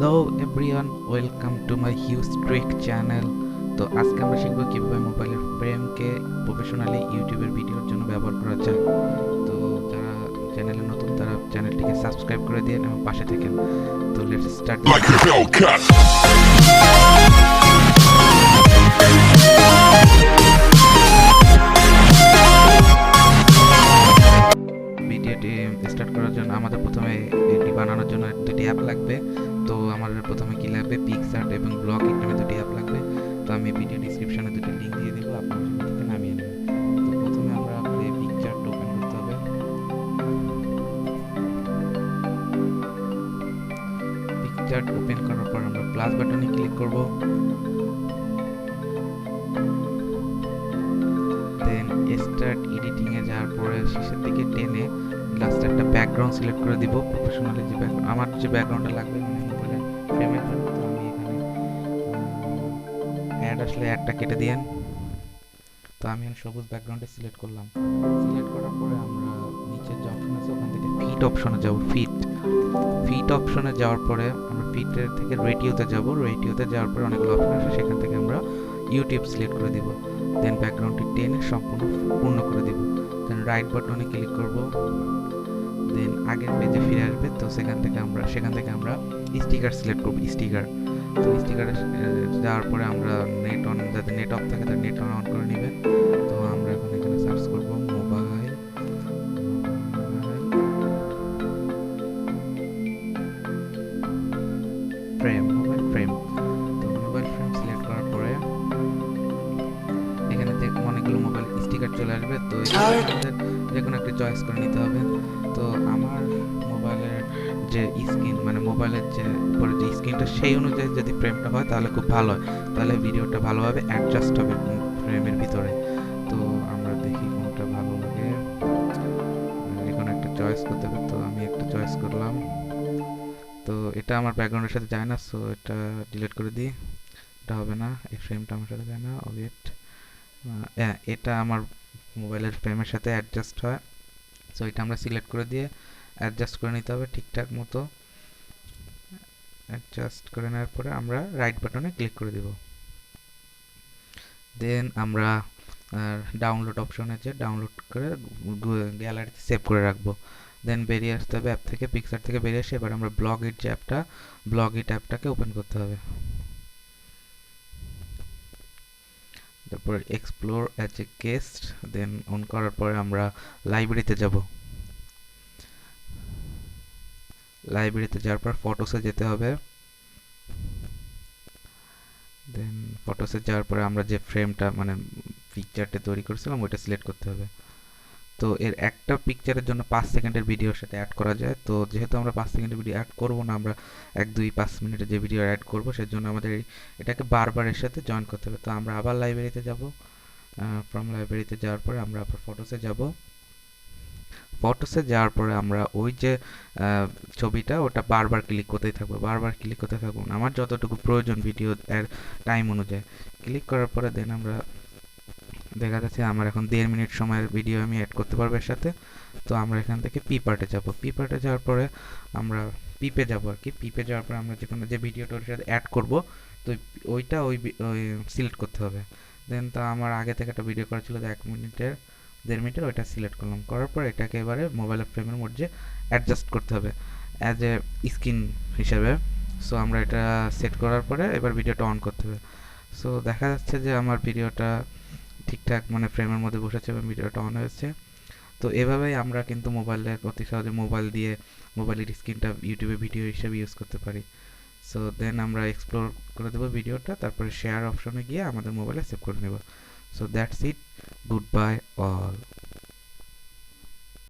Hello everyone, welcome to my huge trick channel. তো আজকে আমরা শিখব কীভাবে মোবাইলের ফ্রেমকে প্রফেশনালি ইউটিউবের ভিডিওর জন্য ব্যবহার করা যায়। তো যারা চ্যানেলে নতুন তারা চ্যানেলটিকে সাবস্ক্রাইব করে দিন এবং পাশে থাকেন। তো লেটস স্টার্ট। ভিডিওটি স্টার্ট করার জন্য আমাদের প্রথমে এটি বানানোর জন্য দুটি অ্যাপ লাগবে। তো আমাদের প্রথমে কি লাগবে, পিকচার এবং ব্লগ নামে দুটি অ্যাপ লাগবে। তো আমি ভিডিও ডিসক্রিপশনে দুটি লিঙ্ক দিয়ে দেবো, আপনারা সেখান থেকে নামিয়ে নেবেন। তো প্রথমে আমরা এই পিকচারটা ওপেন করতে হবে। পিকচার ওপেন করার পর আমরা প্লাস বাটনে ক্লিক করব। দেন স্টার্ট এডিটিং এ যাওয়ার পরে শেষের দিকে টেনে লাস্টে একটা ব্যাকগ্রাউন্ড সিলেক্ট করে দিব। প্রফেশনালি যে আমার যে ব্যাকগ্রাউন্ডটা লাগবে মানে মোবাইলের ফ্রেমের জন্য, তো আমি এখানে অ্যাড আসলে অ্যাডটা কেটে দিয়েন। তো আমি সবুজ ব্যাকগ্রাউন্ডে সিলেক্ট করলাম। সিলেক্ট করার পরে আমরা নিচের যে অপশন আছে ওখান থেকে ফিট অপশনে যাব। ফিট অপশনে যাওয়ার পরে আমরা ফিটের থেকে রেডিওতে যাব। রেডিওতে যাওয়ার পরে অনেকগুলো অপশন আছে, সেখান থেকে আমরা ইউটিউব সিলেক্ট করে দিব। দেন ব্যাকগ্রাউন্ডটি টেনে সম্পূর্ণ পূর্ণ করে দিব। দেন রাইট বাটনে ক্লিক করব। দেন আগের পেজে ফিরে আসবে। তো সেখান থেকে আমরা স্টিকার সিলেক্ট করব। তো স্টিকারে যাওয়ার পরে আমরা নেট অন, যাতে নেট অফ থাকে তার নেট অন করে নেবেন। তো আমরা এখন এখানে সার্চ করব মোবাইল ফ্রেম। তো মোবাইল ফ্রেম সিলেক্ট করার পরে এখানে অনেকগুলো মোবাইল স্টিকার চলে আসবে। তো যে কোনো একটা চয়েস করে নিতে হবে। তো আমার মোবাইলের যে স্ক্রিন মানে মোবাইলের যে উপরে যে স্ক্রিনটা সেই অনুযায়ী যদি ফ্রেমটা হয় তাহলে খুব ভালো হয়, তাহলে ভিডিওটা ভালোভাবে অ্যাডজাস্ট হবে ফ্রেমের ভিতরে। তো আমরা দেখি কোনটা ভালো লাগে, এখন একটা চয়েস করতে হবে। তো আমি একটা চয়েস করলাম। তো এটা আমার ব্যাকগ্রাউন্ডের সাথে যায় না, সো এটা ডিলিট করে দিই। এটা হবে না, এই ফ্রেমটা আমার সাথে যায় না। ওয়েট, এটা আমার মোবাইলের ফ্রেমের সাথে অ্যাডজাস্ট হয়। সো এটা আমরা সিলেক্ট করে দিয়ে অ্যাডজাস্ট করে নিতে হবে ঠিকঠাক মতো। অ্যাডজাস্ট করে নেওয়ার পরে আমরা রাইট বাটনে ক্লিক করে দেব। দেন আমরা ডাউনলোড অপশনে যে ডাউনলোড করে গ্যালারিতে সেভ করে রাখবো। দেন বেরিয়ে আসতে হবে অ্যাপ থেকে, পিকচার থেকে বেরিয়ে এসে এবার আমরা ব্লগ ইট অ্যাপটাকে ওপেন করতে হবে। তারপর explore as a guest, then on করার পরে আমরা লাইব্রেরিতে যাব। লাইব্রেরিতে যাওয়ার পর ফটোসে যেতে হবে। দেন ফটোসে যাওয়ার পরে আমরা যে ফ্রেমটা মানে পিকচারটা তৈরি করেছিলাম ওইটা সিলেক্ট করতে হবে। তো এর একটা পিকচারের জন্য 5 সেকেন্ডের ভিডিওর সাথে অ্যাড করা যায়। তো যেহেতু আমরা 5 সেকেন্ডের ভিডিও অ্যাড করব না, আমরা 1-2-5 মিনিটের যে ভিডিও অ্যাড করব, সেজন্য আমাদের এটাকে বারবার এর সাথে জয়েন করতে হবে। তো আমরা আবার লাইব্রেরিতে যাব। ফ্রম লাইব্রেরিতে যাওয়ার পরে আমরা আবার ফটোসে যাব। ফটোসে যাওয়ার পরে আমরা ওই যে ছবিটা ওটা বারবার ক্লিক করতেই থাকবো। আমার যতটুকু প্রয়োজন ভিডিও এর টাইম অনুযায়ী ক্লিক করার পরে দেন আমরা দেখা যাচ্ছে আমার এখন 1.5 মিনিট সময়ের ভিডিও আমি অ্যাড করতে পারবো এর সাথে। তো আমরা এখান থেকে পি পার্টে যাওয়ার পরে আমরা পিপে যাব আর কি। পিপে যাওয়ার পরে আমরা যে ভিডিওটা ওর সাথে অ্যাড করব, তো ওইটা ওই সিলেক্ট করতে হবে। দেন তো আমার আগে থেকে একটা ভিডিও করা ছিল 1 মিনিটের 1.5 মিনিটের, ওইটা সিলেক্ট করলাম। করার পর এটাকে এবারে মোবাইলের ফ্রেমের মধ্যে অ্যাডজাস্ট করতে হবে অ্যাজ এ স্ক্রিন হিসেবে। সো আমরা এটা সেট করার পরে এবার ভিডিওটা অন করতে হবে। সো দেখা যাচ্ছে যে আমার ভিডিওটা ঠিকঠাক মানে ফ্রেমের মধ্যে বসেছে এবং ভিডিওটা অন হয়েছে। তো এভাবেই আমরা কিন্তু মোবাইলের অতি সহজে মোবাইলের স্ক্রিনটা ইউটিউবে ভিডিও হিসেবে ইউজ করতে পারি। সো দেন আমরা এক্সপ্লোর করে দেবো ভিডিওটা, তারপরে শেয়ার অপশনে গিয়ে আমাদের মোবাইলে সেভ করে নেব। So that's it, good bye all.